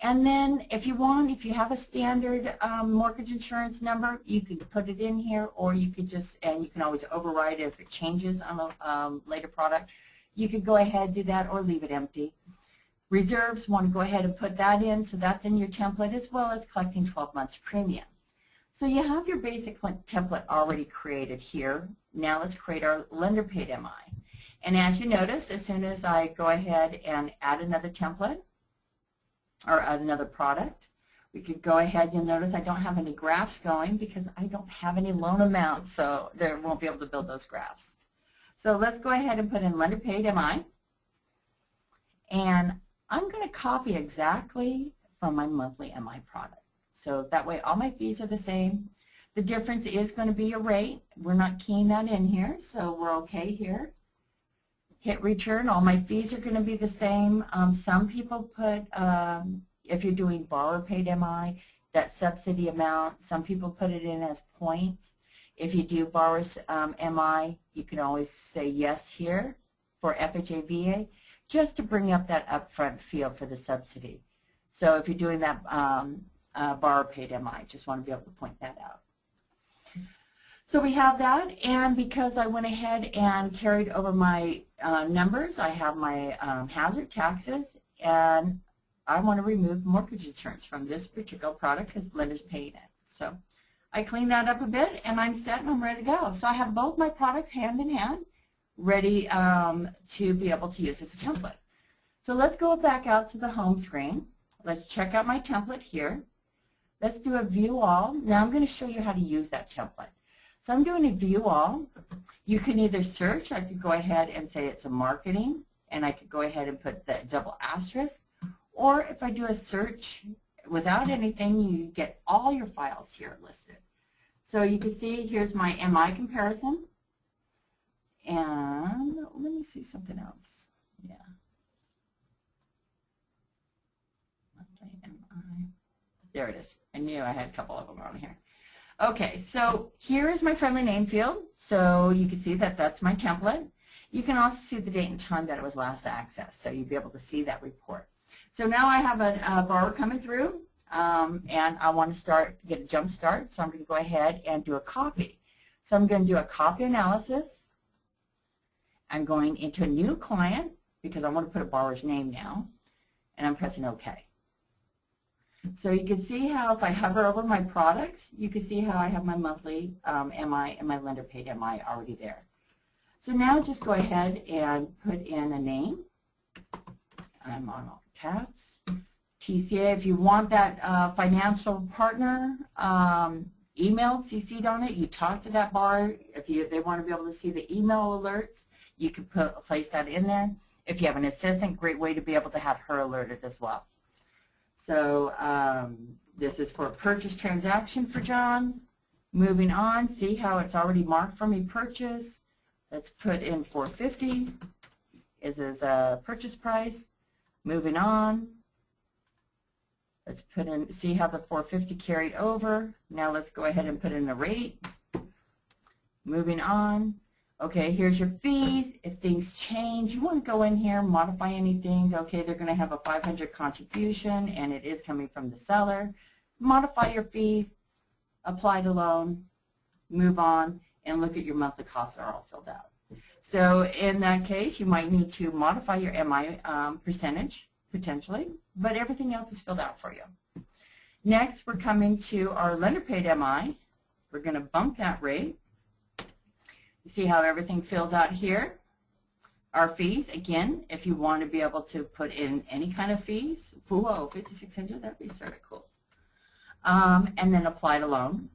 And then if you want, if you have a standard mortgage insurance number, you could put it in here, or you could just, and you can always override it if it changes on a later product. You could go ahead, do that, or leave it empty. Reserves, want to go ahead and put that in, so that's in your template, as well as collecting 12 months premium. So you have your basic template already created here. Now let's create our lender paid MI. And as you notice, as soon as I go ahead and add another template or add another product, we could go ahead. You'll notice I don't have any graphs going because I don't have any loan amounts, so they won't be able to build those graphs. So let's go ahead and put in lender paid MI. And I'm going to copy exactly from my monthly MI product. So that way all my fees are the same. The difference is going to be a rate. We're not keying that in here, so we're okay here. Hit return. All my fees are going to be the same. Some people put, if you're doing borrower paid MI, that subsidy amount, some people put it in as points. If you do borrower's MI, you can always say yes here for FHA VA, just to bring up that upfront field for the subsidy. So if you're doing that borrower paid MI, just want to be able to point that out. So we have that, and because I went ahead and carried over my numbers, I have my hazard taxes, and I want to remove mortgage insurance from this particular product because the lender's paying it. So I cleaned that up a bit, and I'm set and I'm ready to go. So I have both my products hand in hand, ready to be able to use as a template. So let's go back out to the home screen. Let's check out my template here. Let's do a view all. Now I'm going to show you how to use that template. So I'm doing a view all. You can either search. I could go ahead and say it's a marketing, and I could go ahead and put the double asterisk. Or if I do a search without anything, you get all your files here listed. So you can see here's my MI comparison. And let me see something else. Yeah. MI. There it is. I knew I had a couple of them on here. Okay, so here is my friendly name field. So you can see that that's my template. You can also see the date and time that it was last accessed, so you'll be able to see that report. So now I have a borrower coming through, and I want to get a jump start, so I'm going to go ahead and do a copy. So I'm going to do a copy analysis. I'm going into a new client because I want to put a borrower's name now, and I'm pressing OK. So you can see how if I hover over my products, you can see how I have my monthly MI and my lender paid MI already there. So now just go ahead and put in a name. I'm on all caps. TCA, if you want that financial partner emailed, CC'd on it, you talk to that borrower. If they want to be able to see the email alerts, you can place that in there. If you have an assistant, great way to be able to have her alerted as well. So this is for a purchase transaction for John. Moving on, see how it's already marked for me purchase. Let's put in $450 is his purchase price. Moving on. Let's put in, see how the $450 carried over. Now let's go ahead and put in the rate. Moving on. Okay, here's your fees. If things change, you want to go in here, modify any things. Okay, they're going to have a 500 contribution, and it is coming from the seller. Modify your fees, apply to loan, move on, and look at your monthly costs are all filled out. So in that case, you might need to modify your MI percentage, potentially, but everything else is filled out for you. Next, we're coming to our lender paid MI. We're going to bump that rate. You see how everything fills out here? Our fees, again, if you want to be able to put in any kind of fees, whoa, 5,600, that'd be sort of cool. And then apply to loan.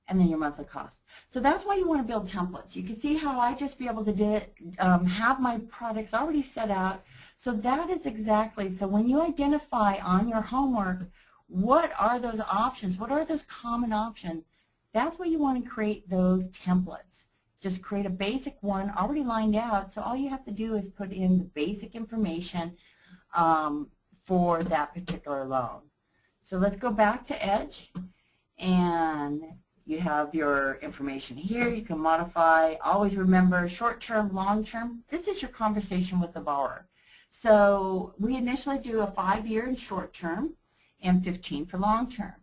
And then your monthly cost. So that's why you want to build templates. You can see how I just be able to have my products already set out. So that is exactly, so when you identify on your homework, what are those options? What are those common options? That's why you want to create those templates. Just create a basic one already lined out. So all you have to do is put in the basic information for that particular loan. So let's go back to Edge, and you have your information here. You can modify. Always remember short-term, long-term. This is your conversation with the borrower. So we initially do a 5-year in short-term and 15 for long-term.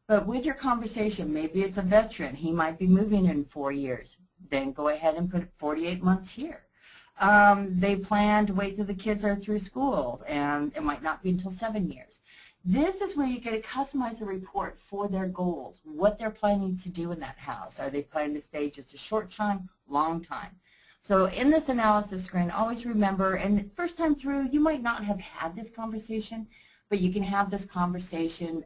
But with your conversation, maybe it's a veteran. He might be moving in 4 years. Then go ahead and put 48 months here. They plan to wait till the kids are through school, and it might not be until 7 years. This is where you get to customize the report for their goals, what they're planning to do in that house. Are they planning to stay just a short time, long time? So in this analysis screen, always remember, and first time through, you might not have had this conversation, but you can have this conversation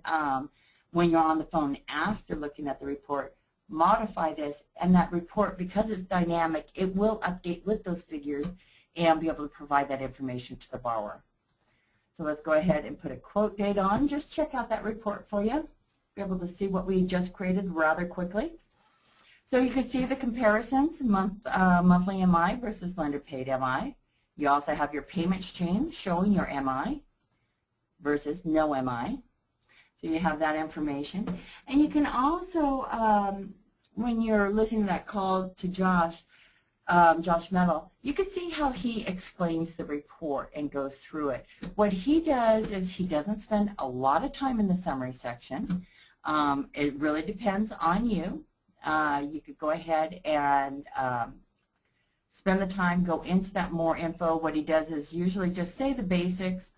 when you're on the phone after looking at the report. Modify this, and that report, because it's dynamic, it will update with those figures and be able to provide that information to the borrower. So let's go ahead and put a quote date on. Just check out that report for you. Be able to see what we just created rather quickly. So you can see the comparisons, monthly MI versus lender paid MI. You also have your payment stream showing your MI versus no MI. So you have that information. And you can also, when you're listening to that call to Josh Metal, you can see how he explains the report and goes through it. What he does is he doesn't spend a lot of time in the summary section. It really depends on you. You could go ahead and spend the time, go into that more info. What he does is usually just say the basics.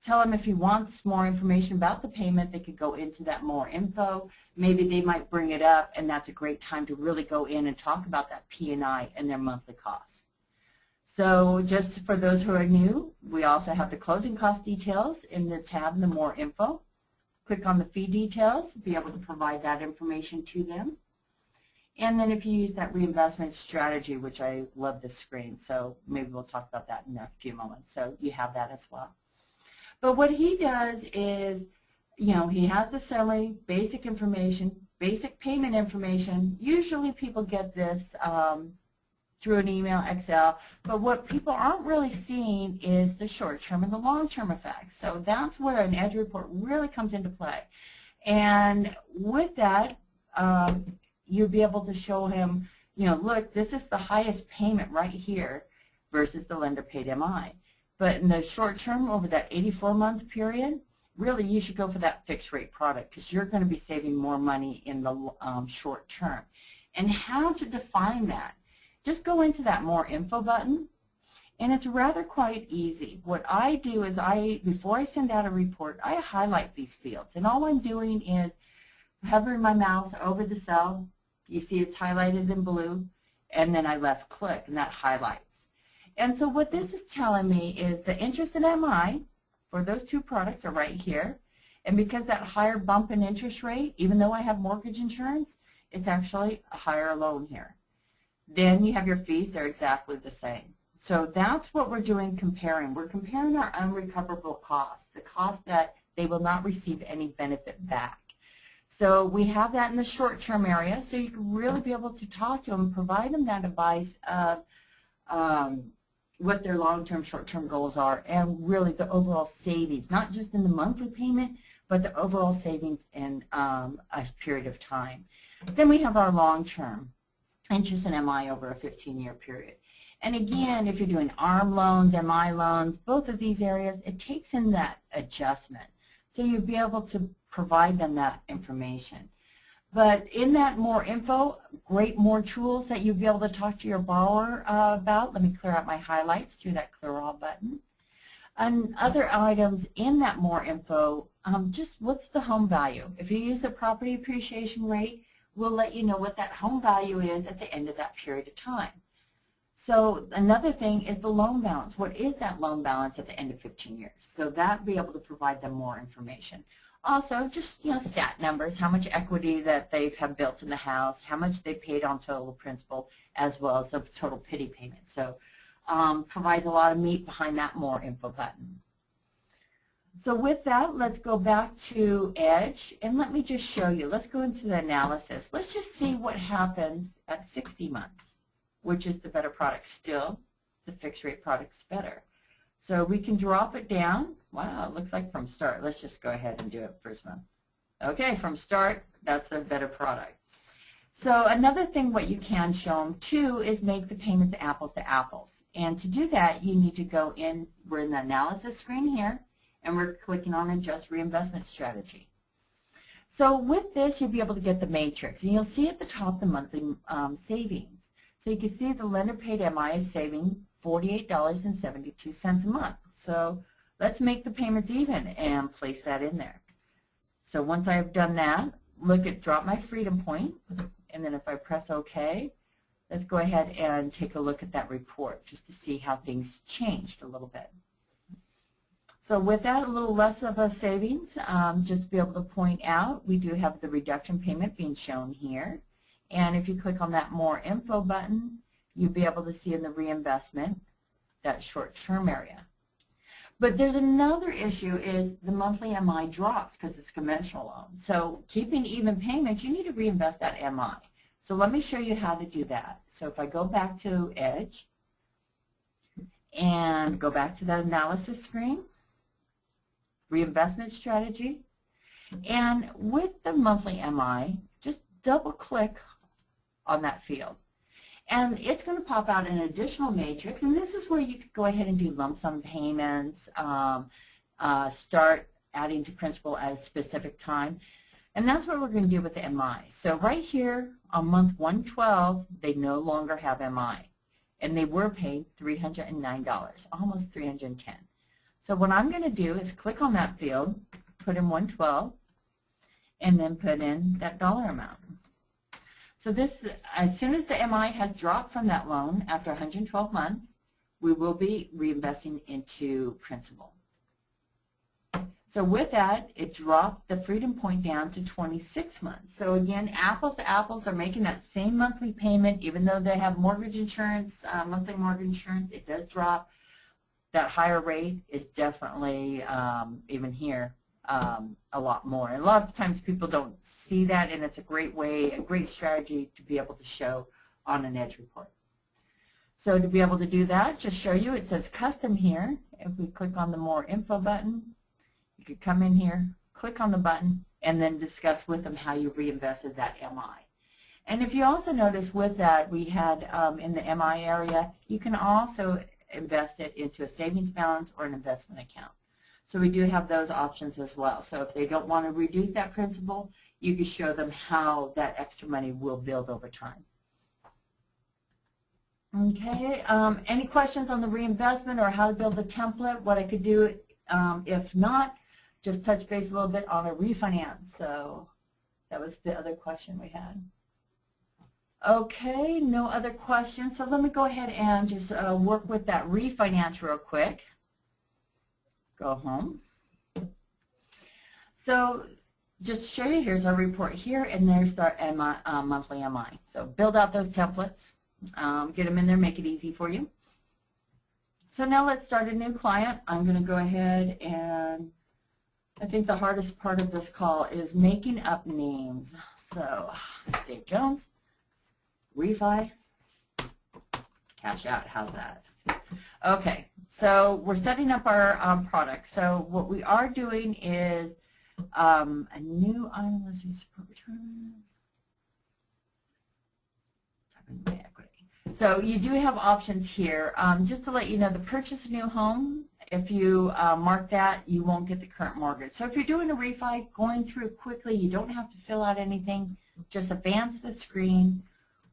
Tell him if he wants more information about the payment, they could go into that more info. Maybe they might bring it up, and that's a great time to really go in and talk about that P&I and their monthly costs. So just for those who are new, we also have the closing cost details in the tab in the more info. Click on the fee details, be able to provide that information to them. And then if you use that reinvestment strategy, which I love this screen, so maybe we'll talk about that in a few moments. So you have that as well. But what he does is, you know, he has the summary, basic information, basic payment information. Usually people get this through an email, Excel, but what people aren't really seeing is the short-term and the long-term effects. So that's where an Edge report really comes into play. And with that, you'll be able to show him, you know, look, this is the highest payment right here versus the lender paid MI. But in the short term, over that 84-month period, really you should go for that fixed rate product because you're going to be saving more money in the short term. And how to define that? Just go into that more info button, and it's rather quite easy. What I do is before I send out a report, I highlight these fields. And all I'm doing is hovering my mouse over the cell. You see it's highlighted in blue, and then I left click, and that highlights. And so what this is telling me is the interest in MI for those two products are right here. And because that higher bump in interest rate, even though I have mortgage insurance, it's actually a higher loan here. Then you have your fees, they're exactly the same. So that's what we're doing comparing. We're comparing our unrecoverable costs, the cost that they will not receive any benefit back. So we have that in the short-term area, so you can really be able to talk to them, provide them that advice of what their long-term, short-term goals are, and really the overall savings, not just in the monthly payment, but the overall savings in a period of time. Then we have our long-term. interest and MI over a 15-year period. And again, if you're doing ARM loans, MI loans, both of these areas, it takes in that adjustment. So you'll be able to provide them that information. But in that more info, great more tools that you'll be able to talk to your borrower about. Let me clear out my highlights through that clear all button. And other items in that more info, just what's the home value? If you use the property appreciation rate, we'll let you know what that home value is at the end of that period of time. So another thing is the loan balance. What is that loan balance at the end of 15 years? So that will be able to provide them more information. Also, just stat numbers, how much equity that they have built in the house, how much they paid on total principal, as well as the total pity payment. So provides a lot of meat behind that more info button. So with that, let's go back to Edge, and let me just show you. Let's go into the analysis. Let's just see what happens at 60 months. Which is the better product still? The fixed rate product's better. So we can drop it down. Wow, it looks like from start. Let's just go ahead and do it first month. Okay, from start, that's the better product. So another thing what you can show them too is make the payments apples to apples. And to do that, you need to go in, we're in the analysis screen here, and we're clicking on adjust reinvestment strategy. So with this, you'll be able to get the matrix, and you'll see at the top the monthly savings. So you can see the lender paid MI is saving $48.72 a month. So let's make the payments even and place that in there. So once I have done that, look at drop my freedom point, and then if I press OK, let's go ahead and take a look at that report just to see how things changed a little bit. So with that, a little less of a savings, just to be able to point out, we do have the reduction payment being shown here. And if you click on that more info button, you'll be able to see in the reinvestment that short-term area. But there's another issue is the monthly MI drops because it's a conventional loan. So keeping even payments, you need to reinvest that MI. So let me show you how to do that. So if I go back to Edge and go back to that analysis screen, reinvestment strategy, and with the monthly MI, just double click on that field. And it's going to pop out an additional matrix, and this is where you could go ahead and do lump sum payments, start adding to principal at a specific time. And that's what we're going to do with the MI. So right here on month 112, they no longer have MI. And they were paid $309, almost $310. So what I'm going to do is click on that field, put in 112, and then put in that dollar amount. So this, as soon as the MI has dropped from that loan after 112 months, we will be reinvesting into principal. So with that, it dropped the freedom point down to 26 months. So again, apples to apples are making that same monthly payment, even though they have mortgage insurance, monthly mortgage insurance, it does drop. That higher rate is definitely, even here, a lot more. And a lot of times people don't see that, and it's a great way, a great strategy to be able to show on an Edge report. So to be able to do that, just show you, it says custom here. If we click on the more info button, you could come in here, click on the button, and then discuss with them how you reinvested that MI. And if you also notice with that, we had in the MI area, you can also invest it into a savings balance or an investment account. So we do have those options as well. So if they don't want to reduce that principal, you can show them how that extra money will build over time. Okay, any questions on the reinvestment or how to build the template? What I could do, if not, just touch base a little bit on a refinance. So that was the other question we had. Okay, no other questions. So let me go ahead and just work with that refinance real quick. Go home. So just to show you, here's our report here, and there's our MI, monthly MI. So build out those templates, get them in there, make it easy for you. So now let's start a new client. I'm going to go ahead and I think the hardest part of this call is making up names. So Dave Jones, refi, cash out, how's that? Okay, so we're setting up our product. So what we are doing is a new item, let's use support return. So you do have options here. Just to let you know, the purchase a new home, if you mark that, you won't get the current mortgage. So if you're doing a refi, going through quickly, you don't have to fill out anything. Just advance the screen.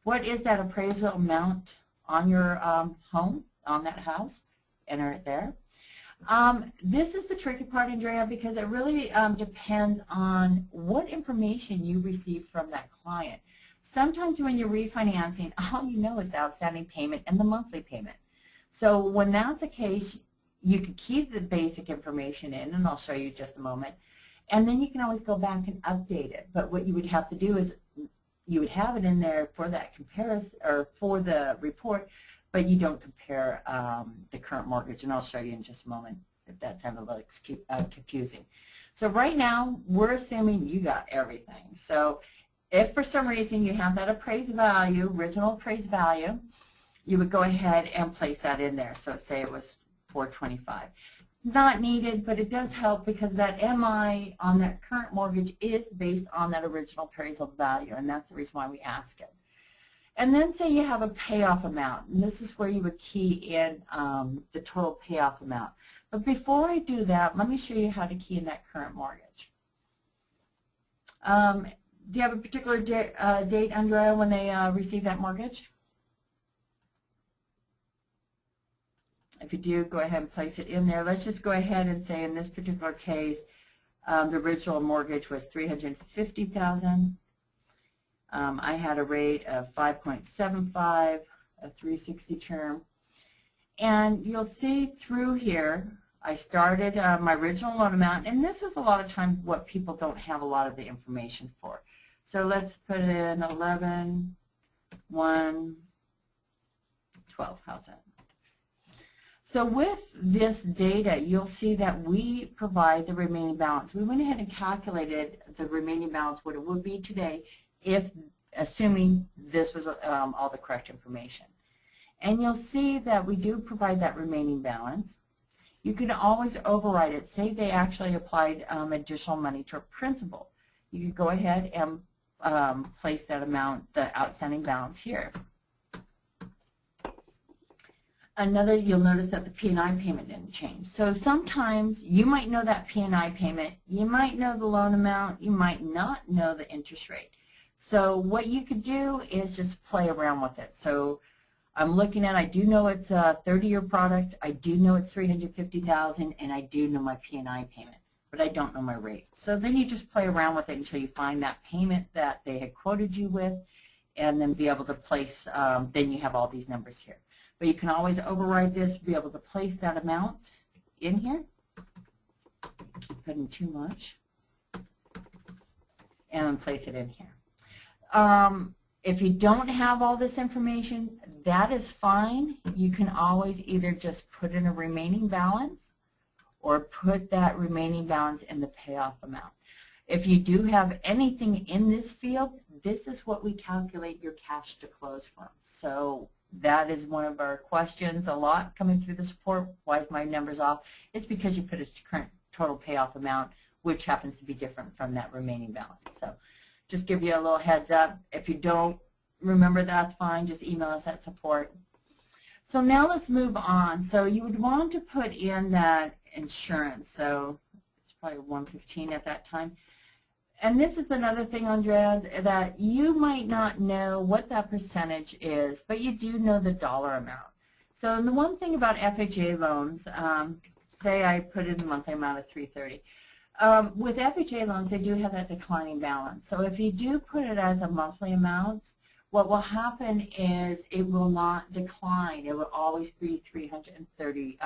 What is that appraisal amount on your home, on that house? Enter it there. This is the tricky part, Andrea, because it really depends on what information you receive from that client. Sometimes when you're refinancing, all you know is the outstanding payment and the monthly payment. So when that's the case, you can keep the basic information in, and I'll show you in just a moment, and then you can always go back and update it. But what you would have to do is you would have it in there for that comparison or for the report, but you don't compare the current mortgage, and I'll show you in just a moment if that sounds a little confusing. So right now, we're assuming you got everything. So if for some reason you have that appraised value, original appraised value, you would go ahead and place that in there. So say it was $425. Not needed, but it does help because that MI on that current mortgage is based on that original appraisal value, and that's the reason why we ask it. And then say you have a payoff amount, and this is where you would key in the total payoff amount. But before I do that, let me show you how to key in that current mortgage. Do you have a particular date, Andrea, when they receive that mortgage? If you do, go ahead and place it in there. Let's just go ahead and say in this particular case, the original mortgage was $350,000. I had a rate of 5.75, a 360 term. And you'll see through here, I started my original loan amount, and this is a lot of times what people don't have a lot of the information for. So let's put in 11, 1, 12. How's that? So with this data, you'll see that we provide the remaining balance. We went ahead and calculated the remaining balance, what it would be today, if assuming this was all the correct information. And you'll see that we do provide that remaining balance. You can always override it. Say they actually applied additional money to a principal. You could go ahead and place that amount, the outstanding balance here. Another, you'll notice that the P&I payment didn't change. So sometimes you might know that P&I payment, you might know the loan amount, you might not know the interest rate. So what you could do is just play around with it. So I'm looking at, I do know it's a 30-year product, I do know it's $350,000, and I do know my P&I payment, but I don't know my rate. So then you just play around with it until you find that payment that they had quoted you with, and then be able to place, then you have all these numbers here. But you can always override this, be able to place that amount in here. Keep putting too much. And place it in here. If you don't have all this information, that is fine. You can always either just put in a remaining balance or put that remaining balance in the payoff amount. If you do have anything in this field, this is what we calculate your cash to close from. So that is one of our questions a lot coming through the support. Why is my numbers off? It's because you put a current total payoff amount, which happens to be different from that remaining balance. So just give you a little heads up. If you don't remember, that's fine. Just email us at support. So now let's move on. So you would want to put in that insurance. So it's probably 115 at that time. And this is another thing, Andrea, that you might not know what that percentage is, but you do know the dollar amount. So the one thing about FHA loans, say I put in the monthly amount of $330. With FHA loans, they do have that declining balance. So if you do put it as a monthly amount, what will happen is it will not decline. It will always be $330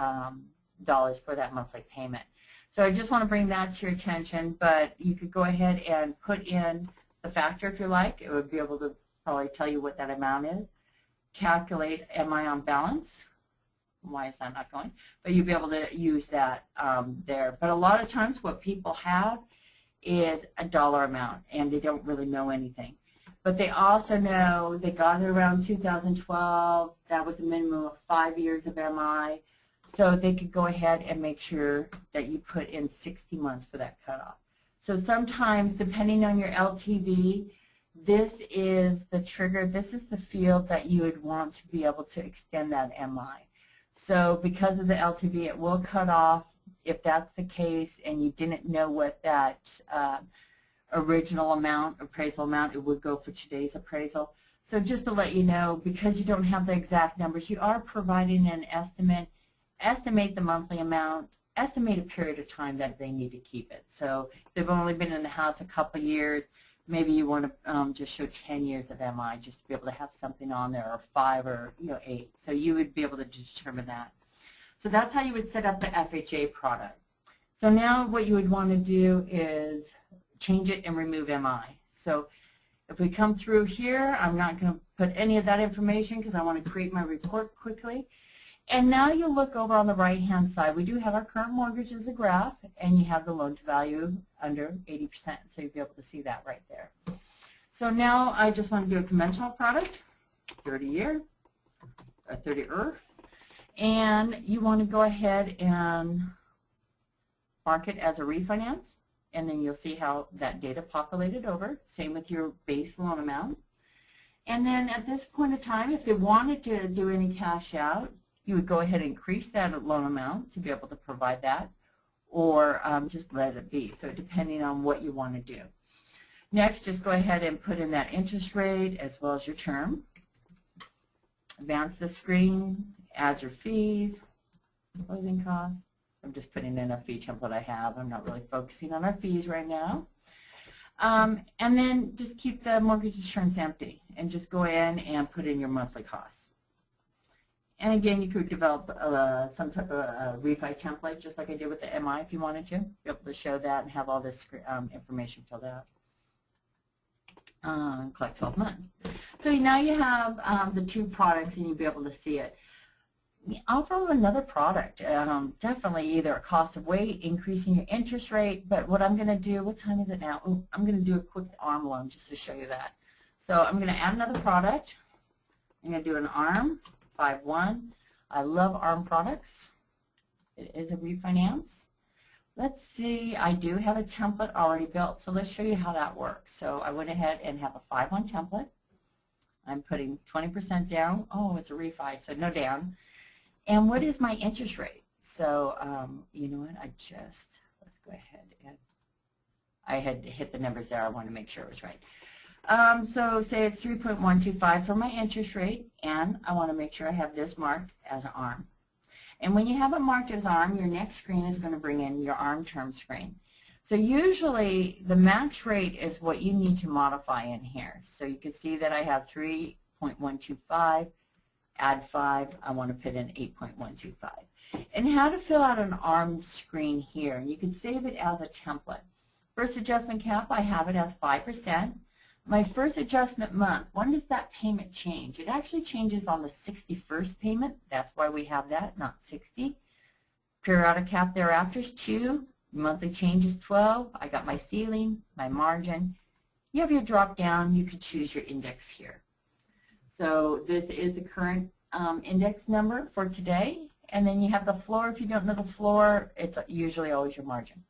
for that monthly payment. So I just want to bring that to your attention, but you could go ahead and put in the factor if you like. It would be able to probably tell you what that amount is. Calculate MI on balance. Why is that not going? But you'll be able to use that there. But a lot of times what people have is a dollar amount, and they don't really know anything. But they also know they got it around 2012. That was a minimum of 5 years of MI. So they could go ahead and make sure that you put in 60 months for that cutoff. So sometimes, depending on your LTV, this is the trigger. This is the field that you would want to be able to extend that MI. So because of the LTV, it will cut off if that's the case and you didn't know what that original amount, appraisal amount, it would go for today's appraisal. So just to let you know, because you don't have the exact numbers, you are providing an estimate, estimate the monthly amount, estimate a period of time that they need to keep it. So if they've only been in the house a couple years, maybe you want to just show 10 years of MI just to be able to have something on there, or 5 or 8. So you would be able to determine that. So that's how you would set up the FHA product. So now what you would want to do is change it and remove MI. So if we come through here, I'm not going to put any of that information because I want to create my report quickly. And now you look over on the right-hand side. We do have our current mortgage as a graph, and you have the loan-to-value under 80%. So you'll be able to see that right there. So now I just want to do a conventional product, 30-year, or 30-year, and you want to go ahead and mark it as a refinance, and then you'll see how that data populated over. Same with your base loan amount. And then at this point in time, if they wanted to do any cash out, you would go ahead and increase that loan amount to be able to provide that, or just let it be. So depending on what you want to do. Next, just go ahead and put in that interest rate as well as your term. Advance the screen, add your fees, closing costs. I'm just putting in a fee template I have. I'm not really focusing on our fees right now. And then just keep the mortgage insurance empty and just go in and put in your monthly costs. And again, you could develop some type of refi template, just like I did with the MI if you wanted to, be able to show that and have all this information filled out. Collect 12 months. So now you have the two products and you'll be able to see it. Offer them another product, definitely either a cost of weight, increasing your interest rate, but what I'm going to do, what time is it now? Oh, I'm going to do a quick ARM loan just to show you that. So I'm going to add another product. I'm going to do an ARM. 5-1. I love ARM products. It is a refinance. Let's see, I do have a template already built, so let's show you how that works. So I went ahead and have a 5-1 template. I'm putting 20% down. Oh, it's a refi, so no down. And what is my interest rate? So you know what, let's go ahead and, I had hit the numbers there. I want to make sure it was right. So say it's 3.125 for my interest rate, and I want to make sure I have this marked as an ARM. And when you have it marked as ARM, your next screen is going to bring in your ARM term screen. So usually the max rate is what you need to modify in here. So you can see that I have 3.125, add 5, I want to put in 8.125. And how to fill out an ARM screen here, and you can save it as a template. First adjustment cap, I have it as 5%. My first adjustment month, when does that payment change? It actually changes on the 61st payment. That's why we have that, not 60. Periodic cap thereafter is 2. Monthly change is 12. I got my ceiling, my margin. You have your drop down. You can choose your index here. So this is the current index number for today. And then you have the floor. If you don't know the floor, it's usually always your margin.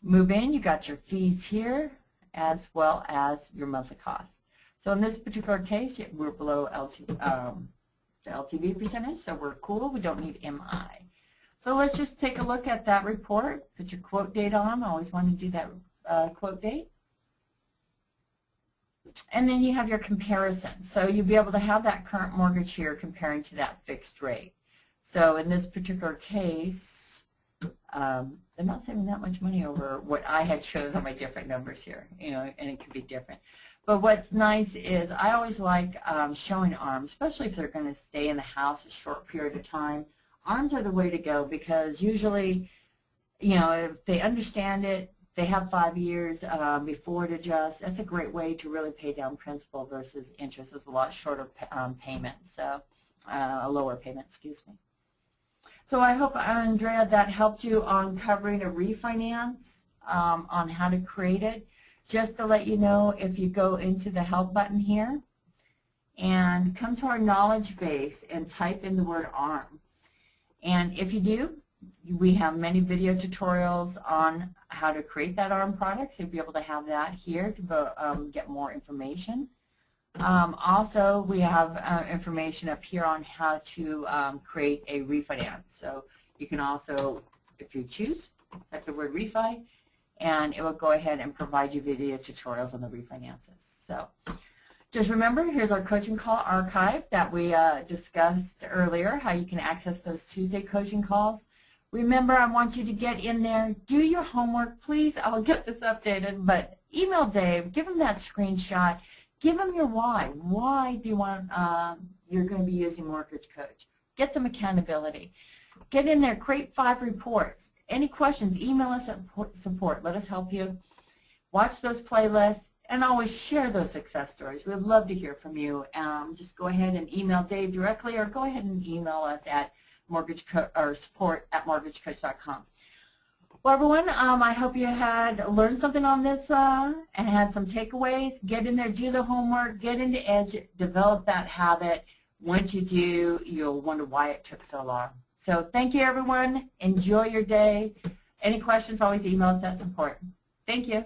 Move in, you got your fees here, as well as your monthly costs. So in this particular case, we're below the LTV percentage, so we're cool. We don't need MI. So let's just take a look at that report. Put your quote date on. I always want to do that quote date. And then you have your comparison. So you'll be able to have that current mortgage here comparing to that fixed rate. So in this particular case, they're not saving that much money over what I had chose on my different numbers here, and it could be different. But what's nice is I always like showing ARMs, especially if they're going to stay in the house a short period of time. ARMs are the way to go because usually, if they understand it, they have 5 years before it adjusts. That's a great way to really pay down principal versus interest. It's a lot shorter payment, so a lower payment, excuse me. So I hope, Andrea, that helped you on covering a refinance, on how to create it. Just to let you know, if you go into the help button here and come to our knowledge base and type in the word ARM. And if you do, we have many video tutorials on how to create that ARM product, so you'll be able to have that here to get more information. Also, we have information up here on how to create a refinance. So you can also, if you choose, type the word refi, and it will go ahead and provide you video tutorials on the refinances. So just remember, here's our coaching call archive that we discussed earlier, how you can access those Tuesday coaching calls. Remember, I want you to get in there, do your homework. Please, I'll get this updated, but email Dave, give him that screenshot, give him your why. Why do you want, you're going to be using Mortgage Coach? Get some accountability. Get in there, create 5 reports. Any questions, email us at support. Let us help you. Watch those playlists, and always share those success stories. We'd love to hear from you. Just go ahead and email Dave directly, or go ahead and email us at support@mortgagecoach.com. Well, everyone, I hope you had learned something on this and had some takeaways. Get in there, do the homework, get into Edge, develop that habit. Once you do, you'll wonder why it took so long. So thank you, everyone. Enjoy your day. Any questions, always email us at support. Thank you.